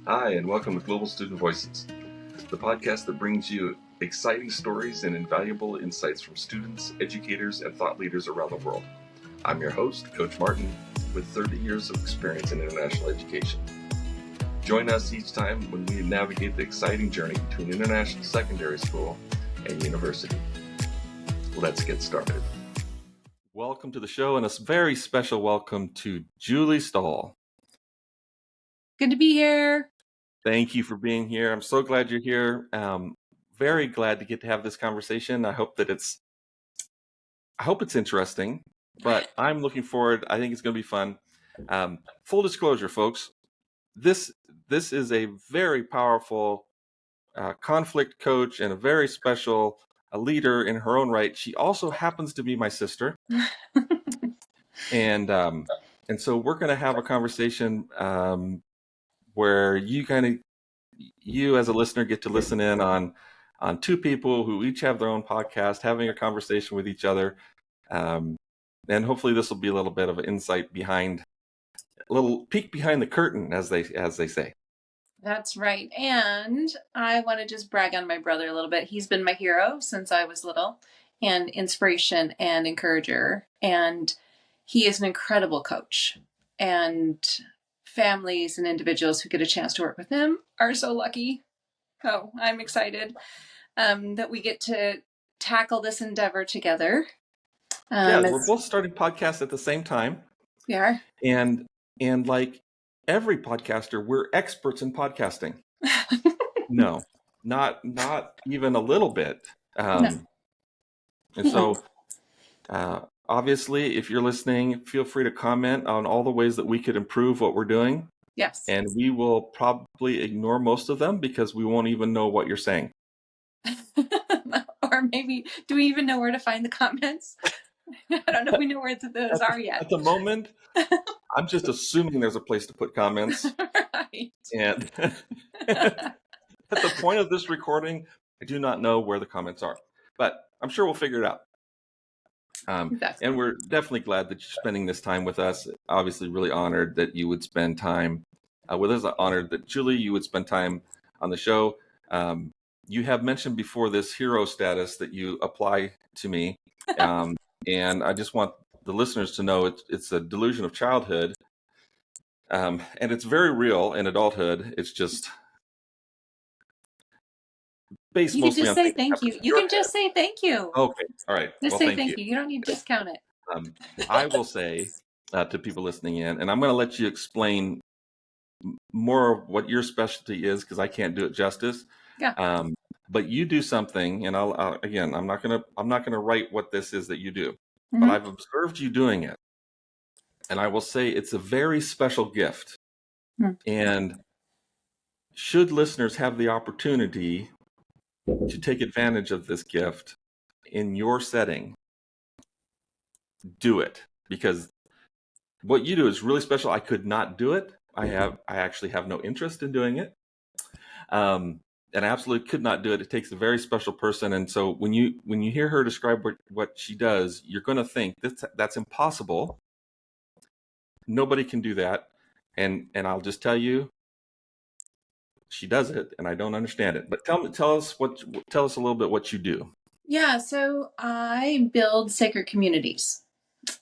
Hi, and welcome to Global Student Voices, the podcast that brings you exciting stories and invaluable insights from students, educators, and thought leaders around the world. I'm your host, Coach Martin, with 30 years of experience in international education. Join us each time when we navigate the exciting journey between international secondary school and university. Let's get started. Welcome to the show, and a very special welcome to Julie Stahl. Good to be here. Thank you for being here. I'm so glad you're here. Very glad to get to have this conversation. I hope it's interesting, but I'm looking forward. I think it's going to be fun. Full disclosure, folks, this is a very powerful conflict coach and a very special leader in her own right. She also happens to be my sister, and so we're going to have a conversation where you as a listener get to listen in on two people who each have their own podcast, having a conversation with each other. And hopefully this will be a little bit of an insight a little peek behind the curtain, as they say. That's right. And I want to just brag on my brother a little bit. He's been my hero since I was little, and inspiration and encourager. And he is an incredible coach. And families and individuals who get a chance to work with him are so lucky. Oh, I'm excited that we get to tackle this endeavor together. We're both starting podcasts at the same time. We are. And like every podcaster, we're experts in podcasting. No, not even a little bit. No. And so, obviously, if you're listening, feel free to comment on all the ways that we could improve what we're doing. Yes. And we will probably ignore most of them because we won't even know what you're saying. Or maybe, do we even know where to find the comments? I don't know if we know where those are yet. At the moment, I'm just assuming there's a place to put comments. Right. And at the point of this recording, I do not know where the comments are, but I'm sure we'll figure it out. Exactly. And we're definitely glad that you're spending this time with us. Obviously, really honored that you would spend time with us. Honored that, Julie, you would spend time on the show. You have mentioned before this hero status that you apply to me. And I just want the listeners to know it's a delusion of childhood. And it's very real in adulthood. It's just based you mostly can just on say thank you. You can just say thank you. Okay. All right. Just say thank you. You don't need to discount it. I will say to people listening in, and I'm going to let you explain more of what your specialty is because I can't do it justice. Yeah. But you do something, and again, I'm not gonna write what this is that you do, Mm-hmm. but I've observed you doing it, and I will say it's a very special gift. Mm. And should listeners have the opportunity to take advantage of this gift in your setting, do it, because what you do is really special. I could not do it. I actually have no interest in doing it. And I absolutely could not do it. It takes a very special person. And so when you hear her describe what she does, you're going to think that's impossible. Nobody can do that. And I'll just tell you, she does it, and I don't understand it. But tell us a little bit what you do. Yeah. So I build sacred communities.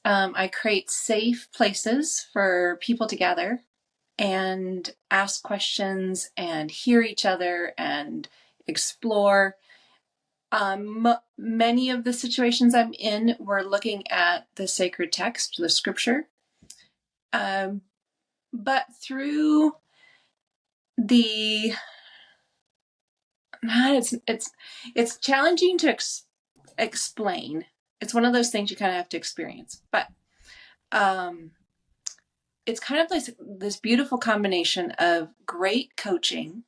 I create safe places for people to gather and ask questions and hear each other and explore. Many of the situations I'm in, we're looking at the sacred text, the scripture. But through the, it's challenging to explain. It's one of those things you kind of have to experience. But it's kind of this beautiful combination of great coaching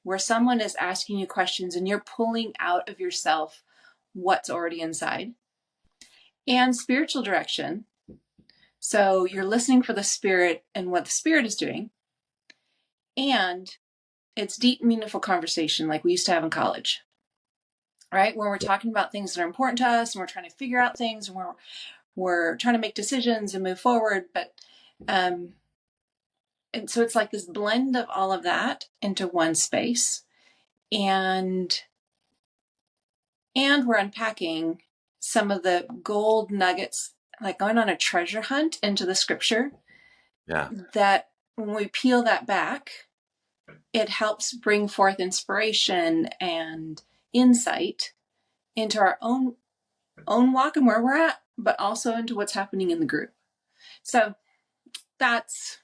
where someone is asking you questions and you're pulling out of yourself what's already inside, and spiritual direction. So you're listening for the Spirit and what the Spirit is doing. And it's deep, meaningful conversation like we used to have in college, right? Where we're talking about things that are important to us and we're trying to figure out things and we're trying to make decisions and move forward. But and so it's like this blend of all of that into one space. And we're unpacking some of the gold nuggets, like going on a treasure hunt into the scripture, Yeah. that when we peel that back, it helps bring forth inspiration and insight into our own walk and where we're at, but also into what's happening in the group. So that's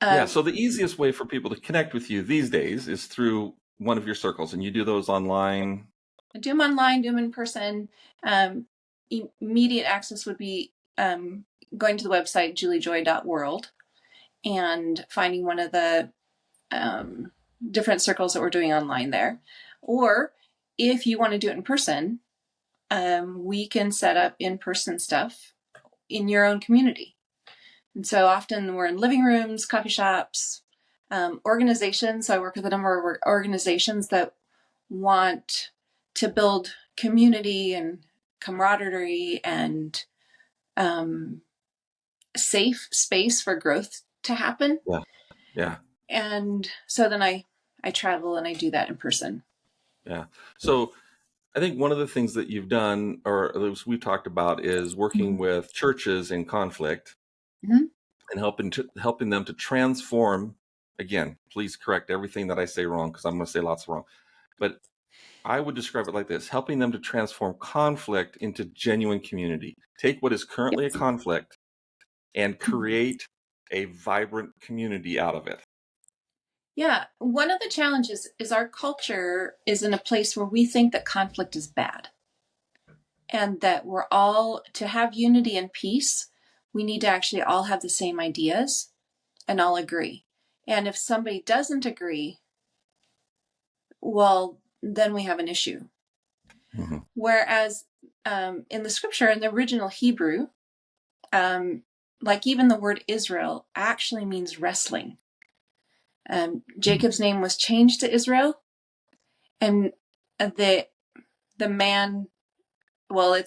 Yeah. So the easiest way for people to connect with you these days is through one of your circles, and you do those online. I do them online, do them in person. Immediate access would be going to the website juliejoy.world and finding one of the different circles that we're doing online there. Or if you want to do it in person, we can set up in-person stuff in your own community. And so often we're in living rooms, coffee shops, organizations. So I work with a number of organizations that want to build community and camaraderie and safe space for growth to happen. Yeah. Yeah. And so then I travel and I do that in person. Yeah. So I think one of the things that you've done, or at least we've talked about, is working with churches in conflict Mhm. and helping them to transform. Again, please correct everything that I say wrong, because I'm going to say lots wrong. But I would describe it like this: helping them to transform conflict into genuine community. Take what is currently a conflict and create a vibrant community out of it. Yeah. One of the challenges is our culture is in a place where we think that conflict is bad and that we're all, to have unity and peace, we need to actually all have the same ideas and all agree. And if somebody doesn't agree, well, then we have an issue. Mm-hmm. Whereas in the scripture, in the original Hebrew, like even the word Israel actually means wrestling. Jacob's name was changed to Israel, and the man, well,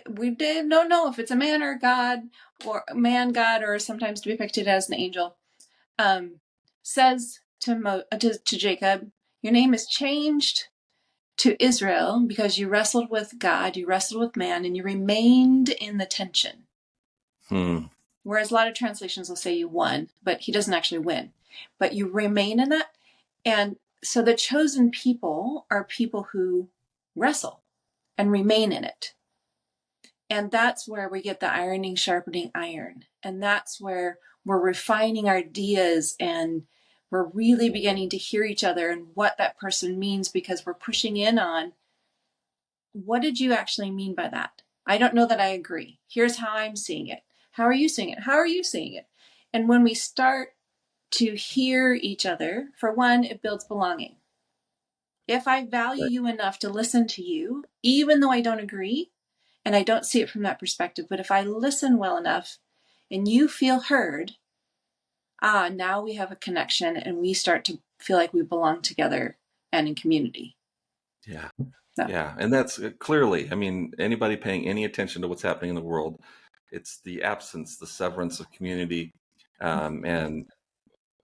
we don't know if it's a man or God, or man God, or sometimes depicted as an angel. Says to Jacob, your name is changed to Israel because you wrestled with God, you wrestled with man, and you remained in the tension. Whereas a lot of translations will say you won, but he doesn't actually win. But you remain in that. And so the chosen people are people who wrestle and remain in it. And that's where we get the ironing, sharpening iron. And that's where we're refining our ideas and we're really beginning to hear each other and what that person means, because we're pushing in on, what did you actually mean by that? I don't know that I agree. Here's how I'm seeing it. How are you seeing it? How are you seeing it? And when we start to hear each other, for one, it builds belonging. If I value you enough to listen to you, even though I don't agree and I don't see it from that perspective, but if I listen well enough and you feel heard, now we have a connection and we start to feel like we belong together and in community. Yeah. So. Yeah. And that's clearly, I mean, anybody paying any attention to what's happening in the world, it's the absence, the severance of community. And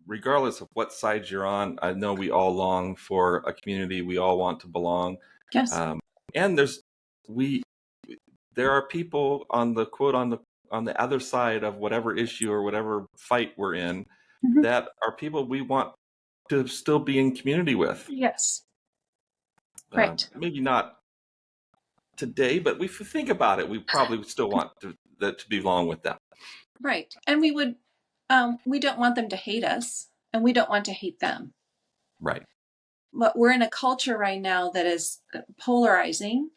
regardless of what side you're on, I know we all long for a community. We all want to belong. Yes. And there are people on the quote on the other side of whatever issue or whatever fight we're in, that are people we want to still be in community with. Yes. Right. Maybe not today, but if we think about it, we probably still want to belong with them. Right. And we don't want them to hate us and we don't want to hate them. Right. But we're in a culture right now that is polarizing,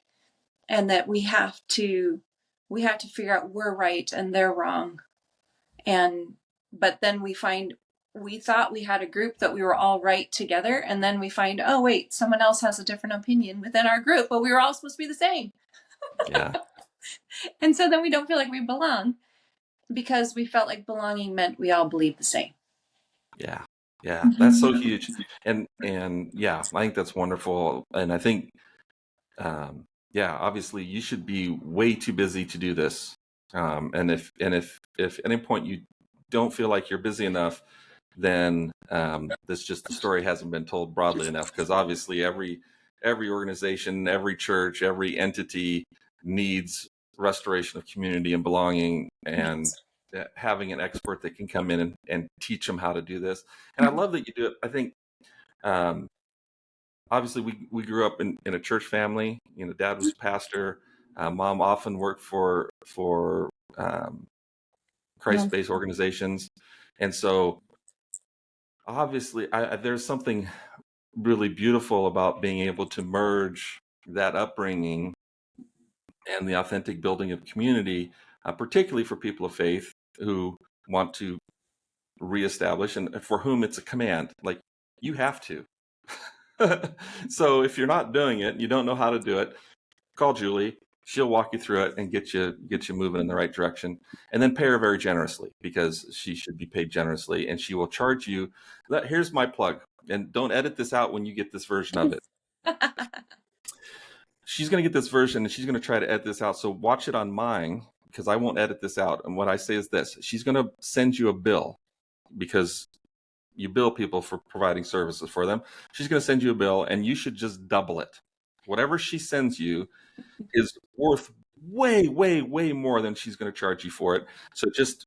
and that we have to figure out we're right and they're wrong. But then we thought we had a group that we were all right together, and then we find, oh wait, someone else has a different opinion within our group, but we were all supposed to be the same. Yeah. And so then we don't feel like we belong, because we felt like belonging meant we all believe the same. Yeah. Yeah. That's so huge. And yeah, I think that's wonderful. And I think, obviously you should be way too busy to do this. And if at any point you don't feel like you're busy enough, then this just the story hasn't been told broadly enough, because obviously every organization, every church, every entity needs restoration of community and belonging, and having an expert that can come in and teach them how to do this. And I love that you do it. I think um, obviously we grew up in a church family. Dad was a pastor. Mom often worked for Christ-based organizations, and so obviously there's something really beautiful about being able to merge that upbringing and the authentic building of community, particularly for people of faith who want to reestablish, and for whom it's a command, like, you have to. So if you're not doing it, you don't know how to do it, call Julie. She'll walk you through it and get you moving in the right direction. And then pay her very generously, because she should be paid generously, and she will charge you. Here's my plug, and don't edit this out when you get this version of it. She's going to get this version, and she's going to try to edit this out. So watch it on mine, because I won't edit this out. And what I say is this: she's going to send you a bill, because you bill people for providing services for them. She's going to send you a bill, and you should just double it. Whatever she sends you is worth way, way, way more than she's going to charge you for it. So just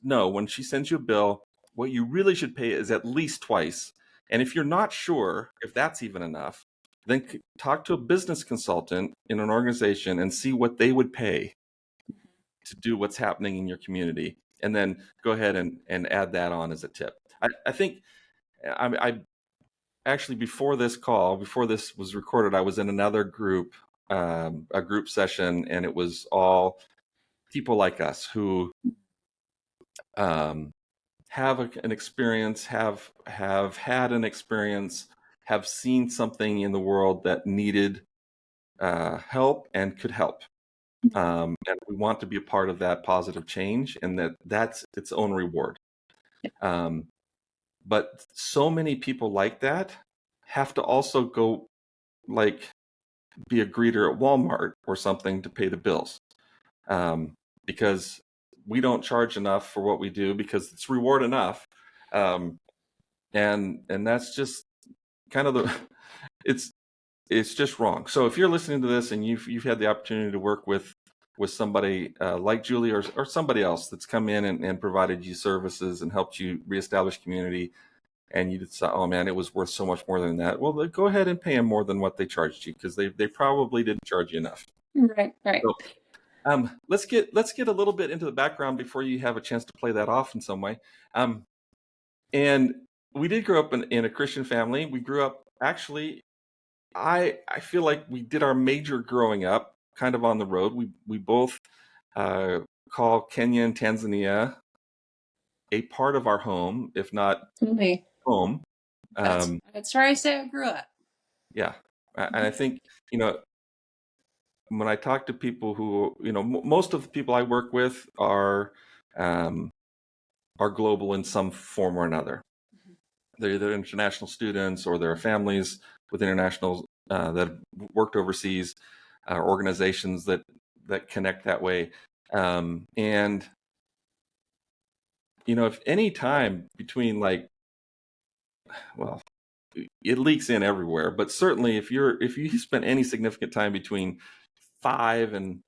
know, when she sends you a bill, what you really should pay is at least twice. And if you're not sure if that's even enough, then talk to a business consultant in an organization and see what they would pay to do what's happening in your community. And then go ahead and add that on as a tip. I think I actually, before this was recorded, I was in another group, a group session, and it was all people like us who have an experience, have had an experience, have seen something in the world that needed help and could help. And we want to be a part of that positive change, and that's its own reward. But so many people like that have to also go, like, be a greeter at Walmart or something to pay the bills, because we don't charge enough for what we do, because it's reward enough, and that's just kind of it's just wrong. So if you're listening to this and you've had the opportunity to work with somebody like Julie or somebody else that's come in and provided you services and helped you reestablish community, and you decide, oh man, it was worth so much more than that, well, go ahead and pay them more than what they charged you, because they probably didn't charge you enough. Right. So, let's get a little bit into the background before you have a chance to play that off in some way. And we did grow up in a Christian family. We grew up, actually, I feel like we did our major growing up kind of on the road. We both call Kenya and Tanzania a part of our home, if not home. That's where I say I grew up. Yeah. And I think, when I talk to people who, most of the people I work with are global in some form or another. They're either international students, or they're families with international that have worked overseas, organizations that connect that way. And if any time between, like, well, it leaks in everywhere, but certainly if you spent any significant time between 5 and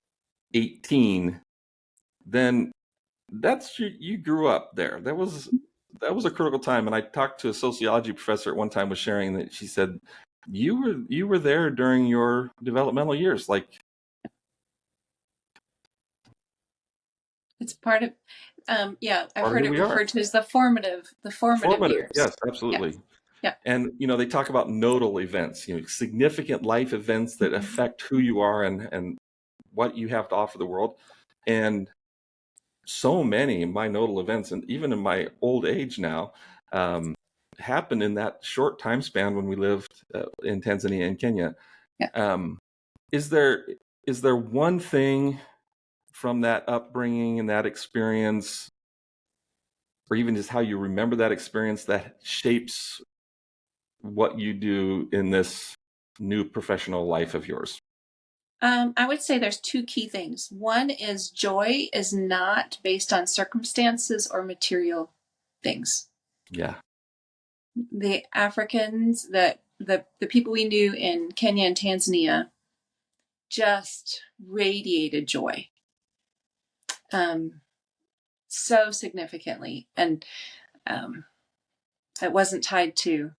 18, then you grew up there. That was a critical time. And I talked to a sociology professor at one time, was sharing that she said, you were there during your developmental years. Like, it's part of, I've heard it referred to as the formative years. Yes, absolutely. Yeah. And they talk about nodal events, significant life events that affect who you are and what you have to offer the world. And so many of my nodal events, and even in my old age now, happened in that short time span when we lived in Tanzania and Kenya. Yeah. Is there one thing from that upbringing and that experience, or even just how you remember that experience, that shapes what you do in this new professional life of yours? I would say there's two key things. One is joy is not based on circumstances or material things. Yeah. The Africans, the people we knew in Kenya and Tanzania just radiated joy so significantly. And it wasn't tied to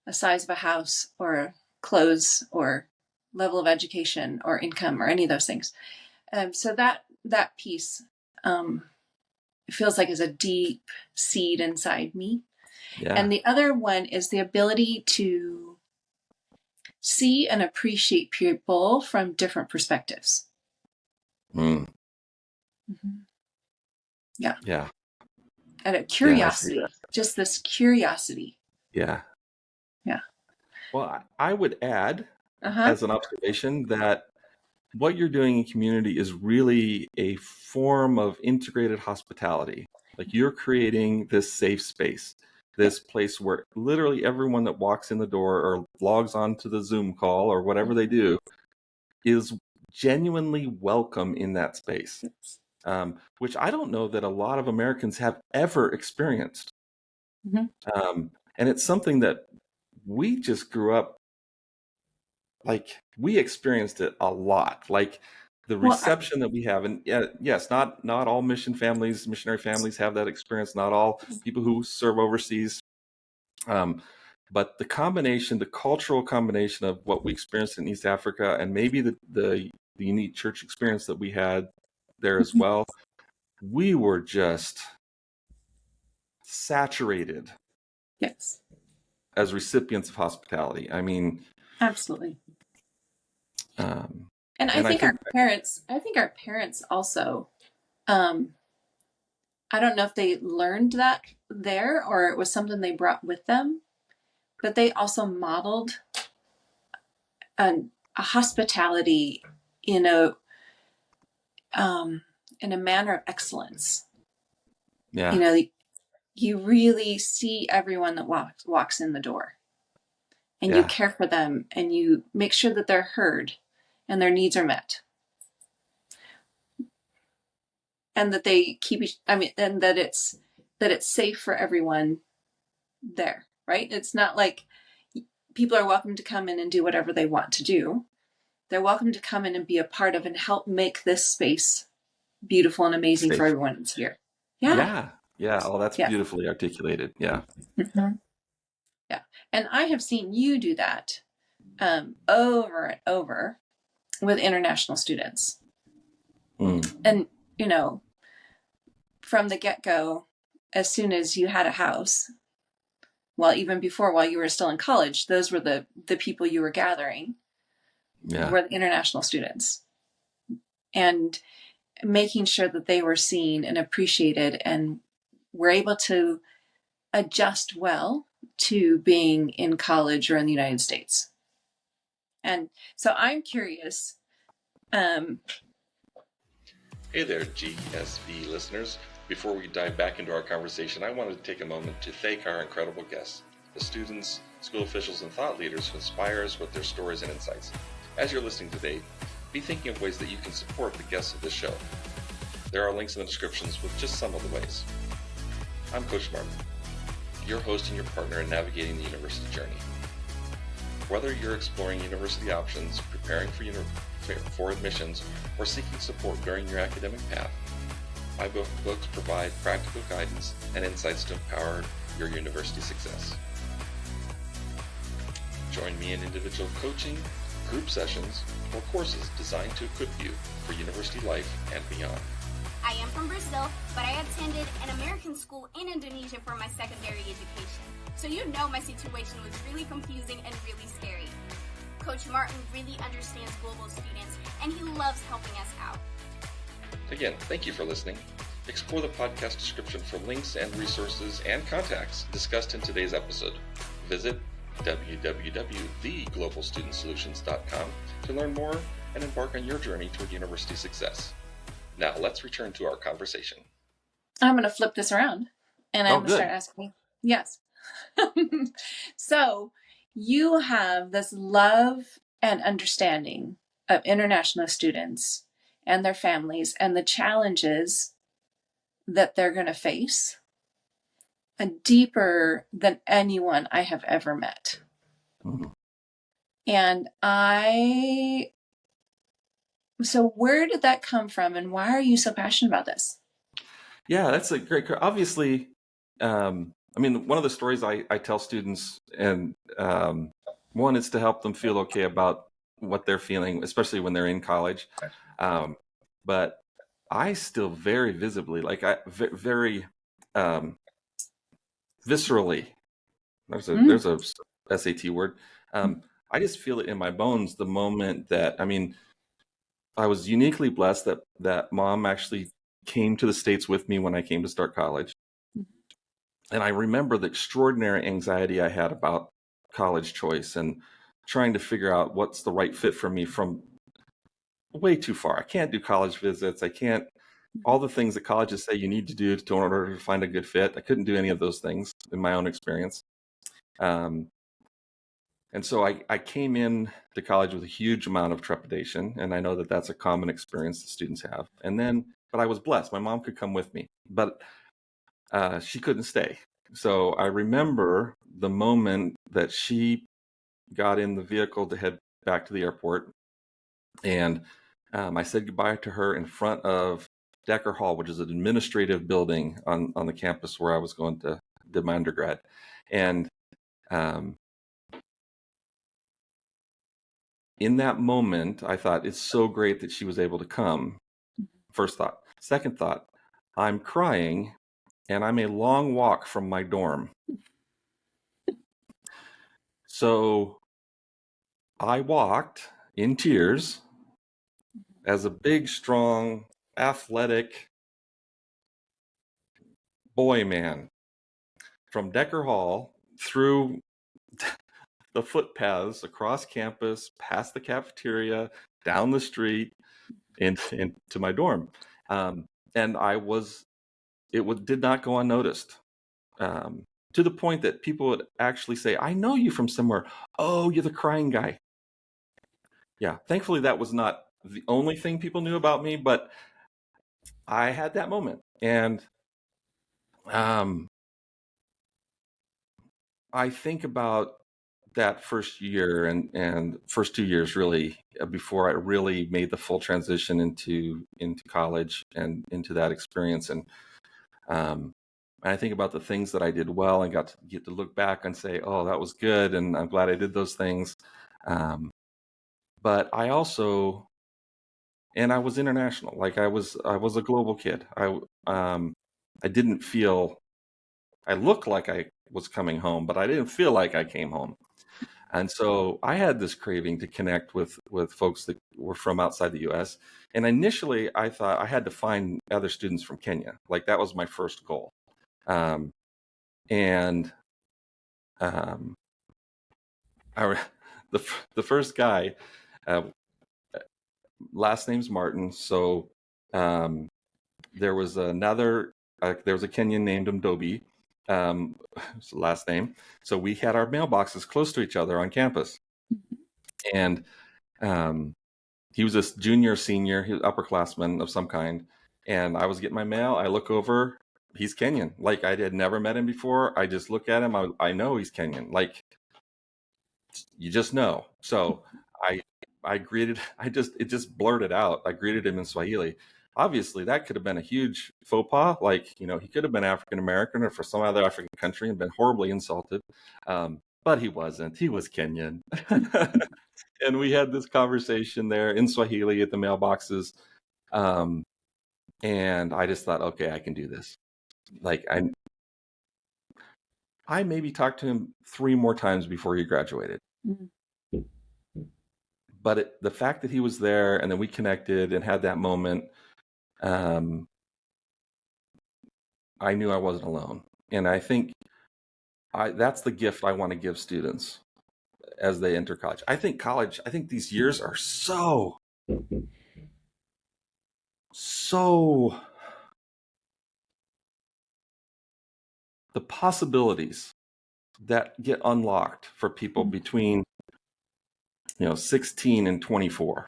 the size of a house or clothes or level of education or income or any of those things. So that piece feels like is a deep seed inside me. Yeah. And the other one is the ability to see and appreciate people from different perspectives. Mm. Mm-hmm. Yeah. Yeah. And a curiosity, just this curiosity. Yeah. Yeah. Well, I would add as an observation that what you're doing in community is really a form of integrated hospitality. Like you're creating this safe space, this place where literally everyone that walks in the door or logs onto the Zoom call or whatever they do is genuinely welcome in that space, which I don't know that a lot of Americans have ever experienced. And it's something that we just grew up, like we experienced it a lot. Like the reception that we have, and yes, not all missionary families have that experience. Not all people who serve overseas, but the cultural combination of what we experienced in East Africa, and maybe the unique church experience that we had there as well, we were just saturated. Yes. As recipients of hospitality. I mean, absolutely. And I think our parents also, I don't know if they learned that there or it was something they brought with them, but they also modeled a hospitality in a manner of excellence. Yeah. You know, you really see everyone that walks in the door, and you care for them, and you make sure that they're heard and their needs are met. And that they and that it's safe for everyone there, right? It's not like people are welcome to come in and do whatever they want to do. They're welcome to come in and be a part of and help make this space beautiful and amazing for everyone that's here. Yeah. Oh, that's beautifully articulated. Yeah. Mm-hmm. Yeah. And I have seen you do that over and over with international students. And, from the get-go, as soon as you had a house, even before, while you were still in college, those were the people you were gathering. Were the international students. And making sure that they were seen and appreciated and were able to adjust well to being in college or in the United States. And so I'm curious. Hey there, GSV listeners. Before we dive back into our conversation, I wanted to take a moment to thank our incredible guests, the students, school officials, and thought leaders who inspire us with their stories and insights. As you're listening today, be thinking of ways that you can support the guests of this show. There are links in the descriptions with just some of the ways. I'm Coach Martin, your host and your partner in navigating the university journey. Whether you're exploring university options, preparing for admissions, or seeking support during your academic path, my books provide practical guidance and insights to empower your university success. Join me in individual coaching, group sessions, or courses designed to equip you for university life and beyond. I am from Brazil, but I attended an American school in Indonesia for my secondary education. So my situation was really confusing and really scary. Coach Martin really understands global students, and he loves helping us out. Again, thank you for listening. Explore the podcast description for links and resources and contacts discussed in today's episode. Visit www.theglobalstudentsolutions.com to learn more and embark on your journey toward university success. Now, let's return to our conversation. I'm going to flip this around, and I'm going to start asking. Yes. So, you have this love and understanding of international students and their families and the challenges that they're going to face deeper than anyone I have ever met. Mhm. And so where did that come from, and why are you so passionate about this? Yeah, that's a great. Obviously, I mean, one of the stories I tell students, and one is to help them feel okay about what they're feeling, especially when they're in college. Um, but I still very visibly, like very um, viscerally. There's a SAT word. I just feel it in my bones the moment that, I mean, I was uniquely blessed that mom actually came to the States with me when I came to start college. And I remember the extraordinary anxiety I had about college choice and trying to figure out what's the right fit for me from way too far. I can't do college visits. I can't, all the things that colleges say you need to do in order to find a good fit. I couldn't do any of those things in my own experience. And so I came in to college with a huge amount of trepidation. And I know that that's a common experience that students have. And then, but I was blessed. My mom could come with me, but she couldn't stay. So I remember the moment that she got in the vehicle to head back to the airport. And I said goodbye to her in front of Decker Hall, which is an administrative building on the campus where I was going to do my undergrad. And in that moment, I thought, it's so great that she was able to come. First thought. Second thought, I'm crying and I'm a long walk from my dorm. So I walked in tears as a big, strong, athletic boy man from Decker Hall through the footpaths across campus, past the cafeteria, down the street, and to my dorm. And did not go unnoticed. To the point that people would actually say, I know you from somewhere. Oh, you're the crying guy. Yeah, thankfully that was not the only thing people knew about me, but I had that moment. And I think about that first year and first 2 years really before I really made the full transition into college and into that experience. And I think about the things that I did well and get to look back and say, oh, that was good. And I'm glad I did those things. But I also, and I was international. Like I was a global kid. I didn't feel, I looked like I was coming home, but I didn't feel like I came home. And so I had this craving to connect with folks that were from outside the US. And initially I thought I had to find other students from Kenya. Like that was my first goal. And the first guy, last name's Martin. So there was a Kenyan named Mdobi, last name. So we had our mailboxes close to each other on campus. And he was a junior, senior, he was upperclassman of some kind. And I was getting my mail. I look over, he's Kenyan. Like I had never met him before. I just look at him. I know he's Kenyan. Like you just know. So I greeted, it just blurted out. I greeted him in Swahili. Obviously that could have been a huge faux pas. Like, he could have been African-American or for some other African country and been horribly insulted. But he wasn't, he was Kenyan. And we had this conversation there in Swahili at the mailboxes. And I just thought, okay, I can do this. Like I maybe talked to him 3 more times before he graduated. Mm-hmm. But the fact that he was there and then we connected and had that moment, I knew I wasn't alone. And I think that's the gift I want to give students as they enter college. I think these years are so the possibilities that get unlocked for people between 16 and 24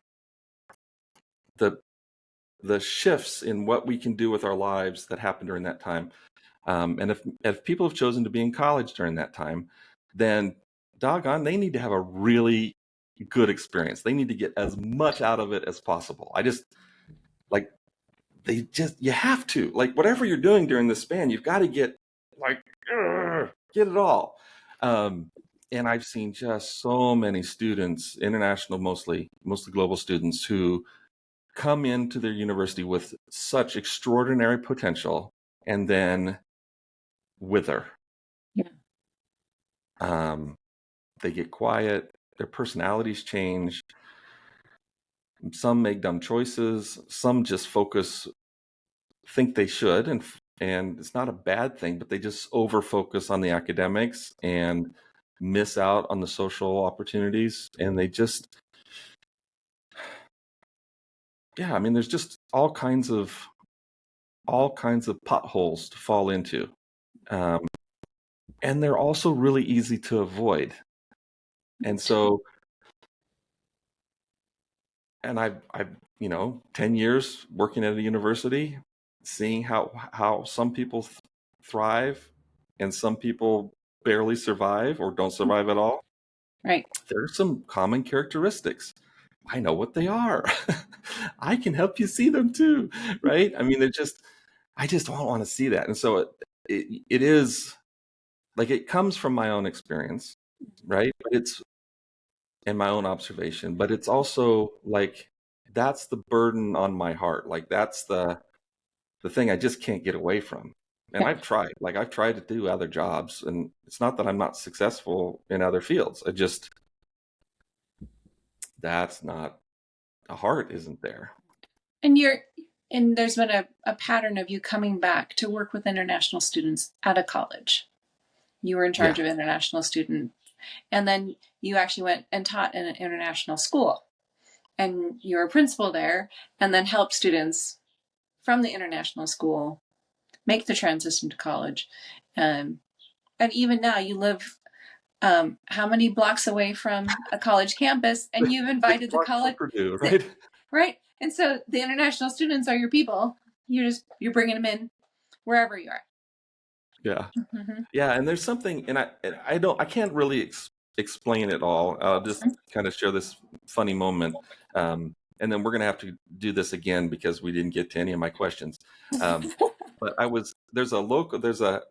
the shifts in what we can do with our lives that happened during that time. And if people have chosen to be in college during that time, then doggone, they need to have a really good experience. They need to get as much out of it as possible. I just like you have to, like, whatever you're doing during this span, you've got to get like get it all. And I've seen just so many students, international, mostly global students, who come into their university with such extraordinary potential and then wither. Yeah. They get quiet, their personalities change. Some make dumb choices, some just think they should, and it's not a bad thing, but they just over focus on the academics and miss out on the social opportunities. And they just, yeah, I mean, there's just all kinds of potholes to fall into. And they're also really easy to avoid. And so, and I've 10 years working at a university, seeing how some people thrive and some people barely survive or don't survive at all. Right. There are some common characteristics. I know what they are. I can help you see them too, right? I mean, I just don't want to see that. And so it is like, it comes from my own experience, right? But it's and my own observation, but it's also like, that's the burden on my heart. Like, that's the thing I just can't get away from. And Yeah. I've tried to do other jobs, and it's not that I'm not successful in other fields. That's not, the heart isn't there. And there's been a pattern of you coming back to work with international students at a college. You were in charge of international students, and then you actually went and taught in an international school, and you were a principal there, and then helped students from the international school make the transition to college. And even now you live how many blocks away from a college campus, and you've invited the college, Purdue, right? Right. And so the international students are your people. You're bringing them in wherever you are. Yeah. Mm-hmm. Yeah. And there's something, and I can't really explain it all. I'll just kind of share this funny moment. And then we're going to have to do this again because we didn't get to any of my questions. But there's a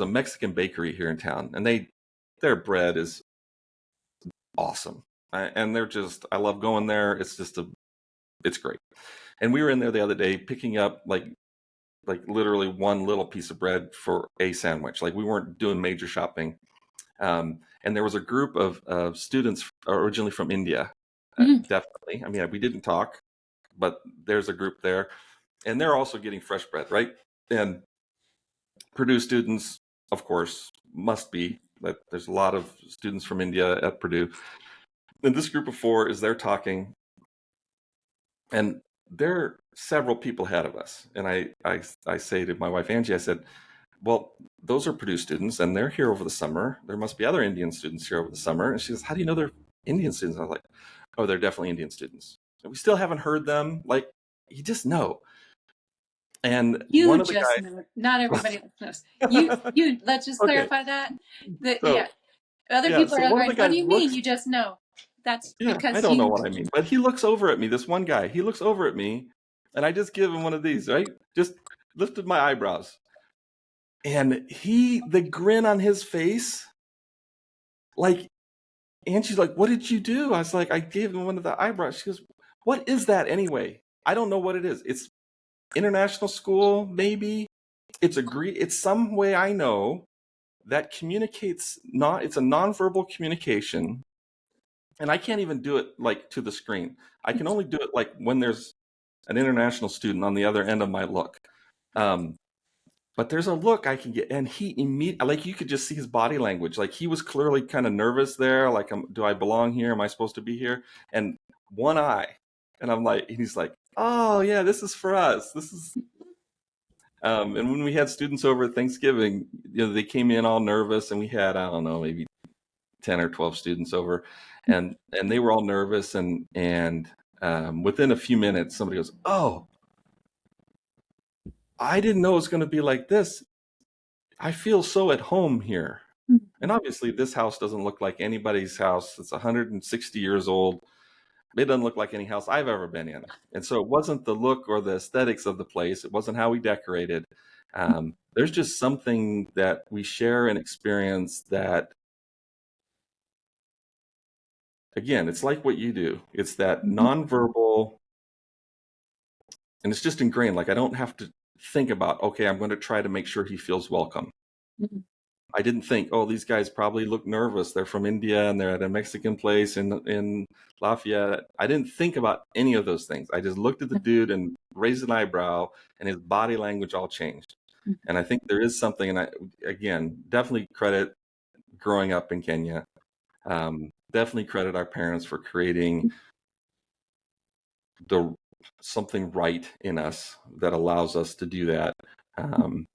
Mexican bakery here in town, and their bread is awesome. And I love going there. It's great. And we were in there the other day picking up like literally one little piece of bread for a sandwich. Like, we weren't doing major shopping. And there was a group of students originally from India. Definitely. I mean, we didn't talk, but there's a group there, and they're also getting fresh bread, right? And Purdue students, of course, must be. But there's a lot of students from India at Purdue. And this group of four is there talking, and there are several people ahead of us. And I say to my wife, Angie, I said, well, those are Purdue students, and they're here over the summer. There must be other Indian students here over the summer. And she says, how do you know they're Indian students? I was like, oh, they're definitely Indian students. And we still haven't heard them. Like, you just know. And one of the guys, know. Not everybody knows. You let's just clarify that. Other people are like, what do you mean? You just know. That's because I don't know what I mean. But he looks over at me, this one guy. He looks over at me, and I just give him one of these, right? Just lifted my eyebrows. And the grin on his face, like, and she's like, what did you do? I was like, I gave him one of the eyebrows. She goes, what is that anyway? I don't know what it is. It's international school, maybe. It's some way I know that communicates, it's a nonverbal communication. And I can't even do it like to the screen. I can only do it like when there's an international student on the other end of my look. But there's a look I can get, and he immediately, like, you could just see his body language. Like, he was clearly kind of nervous there. Like, do I belong here? Am I supposed to be here? And one eye, and he's like, oh yeah, this is for us. This is. And when we had students over at Thanksgiving, they came in all nervous, and we had, I don't know, maybe 10 or 12 students over, and they were all nervous, and within a few minutes, somebody goes, "Oh, I didn't know it was going to be like this. I feel so at home here." And obviously, this house doesn't look like anybody's house. It's 160 years old. It doesn't look like any house I've ever been in. And so it wasn't the look or the aesthetics of the place. It wasn't how we decorated. There's just something that we share and experience that, again, it's like what you do. It's that nonverbal, and it's just ingrained. Like, I don't have to think about, okay, I'm going to try to make sure he feels welcome. Mhm. I didn't think, oh, these guys probably look nervous. They're from India and they're at a Mexican place in Lafayette. I didn't think about any of those things. I just looked at the dude and raised an eyebrow, and his body language all changed. And I think there is something, and I, again, definitely credit growing up in Kenya. Definitely credit our parents for creating something right in us that allows us to do that. And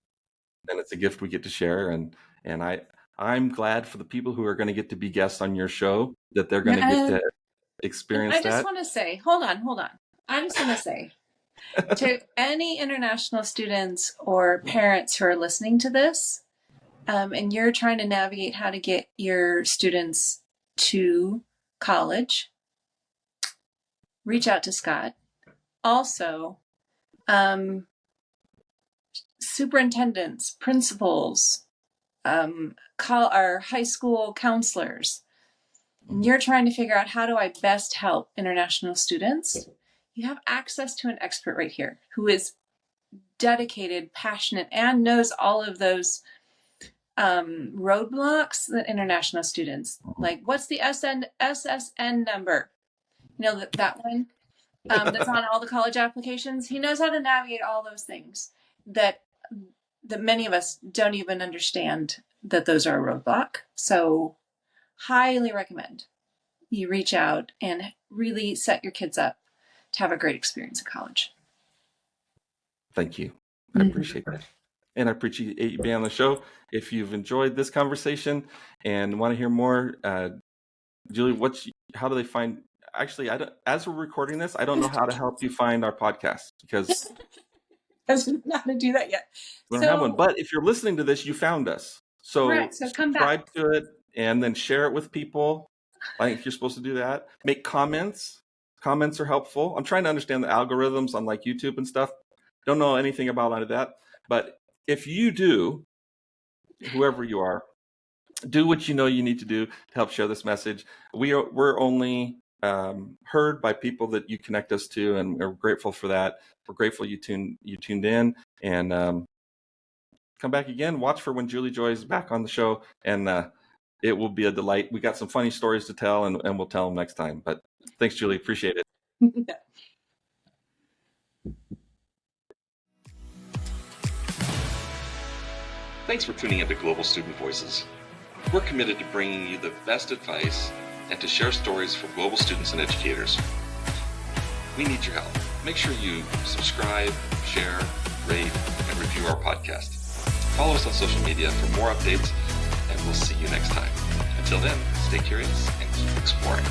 it's a gift we get to share. And I'm glad for the people who are going to get to be guests on your show, that they're going to get to experience I just that. want to say, hold on. I just want to say to any international students or parents who are listening to this, and you're trying to navigate how to get your students to college, reach out to Scott. Also, superintendents, principals, our high school counselors, and you're trying to figure out, how do I best help international students? You have access to an expert right here who is dedicated, passionate, and knows all of those roadblocks that international students, like, what's the SSN number? You know, that one that's on all the college applications. He knows how to navigate all those things that many of us don't even understand that those are a roadblock. So highly recommend you reach out and really set your kids up to have a great experience in college. Thank you. I appreciate that. And I appreciate you being on the show. If you've enjoyed this conversation and want to hear more, Julie, how do they find? Actually, as we're recording this, I don't know how to help you find our podcast, because I don't know how to do that yet. we don't have one. But if you're listening to this, you found us. So, correct, so come back. subscribe to it and then share it with people. I think you're supposed to do that. Make comments. Comments are helpful. I'm trying to understand the algorithms on like YouTube and stuff. Don't know anything about any of that. But if you do, whoever you are, do what you know you need to do to help share this message. We're only heard by people that you connect us to, and we're grateful for that. We're grateful you tuned in, and come back again. Watch for when Julie Joy is back on the show, and it will be a delight. We got some funny stories to tell, and we'll tell them next time. But thanks, Julie. Appreciate it. Thanks for tuning into Global Student Voices. We're committed to bringing you the best advice and to share stories from global students and educators. We need your help. Make sure you subscribe, share, rate, and review our podcast. Follow us on social media for more updates, and we'll see you next time. Until then, stay curious and keep exploring.